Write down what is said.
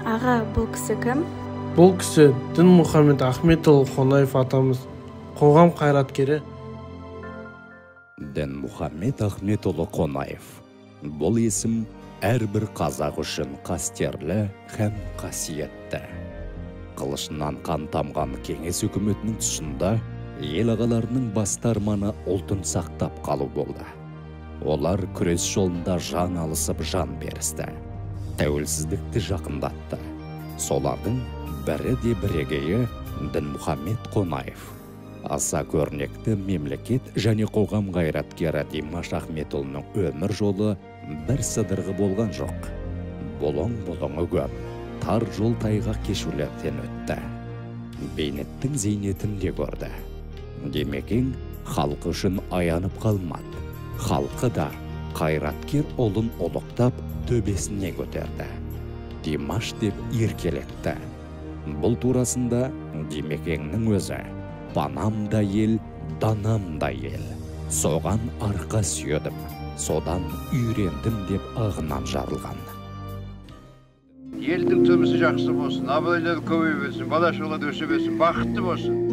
Аға, бұл кісі кім? Бұл кісі Дінмұхамед Ахметұлы Қонаев атамыз, қоғам қайраткері. Дінмұхамед Ахметұлы Қонаев. Бұл есім әрбір қазақ үшін қастерлі һәм қасиетті. Қылышынан қан тамған кеңес үкіметінің тұсында ел ағаларының басты арманы ұлтын сақтап қалу болды. Олар күрес жолында жан алысып жан берісті. Тәуелсіздікті жақындатты. Солардың бірі де бірегейі Дінмұхамед Қонаев. Аса көрнекті мемлекет және қоғам қайраткері Димаш Ахметұлының өмір жолы бір сыдырғы болған жоқ. Болоң-болоңы көп, тар жол тайғақ кешулерден өтті. Бейнеттің зейнетін де көрді. Демекең, халқы үшін аянып қалмады. Халқы да қайраткер ұлын ұлықтап төбесіне көтерді. Димаш деп еркелетті. Бұл турасында Демекеңнің өзі «Панам да ел, данам да ел. Соған арқа сүйедім, содан үйрендім» деп ағынан жарылған. Елдің тұрмысы жақсы болсын, абайлар көбейе берсін, бала шағалар өсе берсін, бақытты болсын.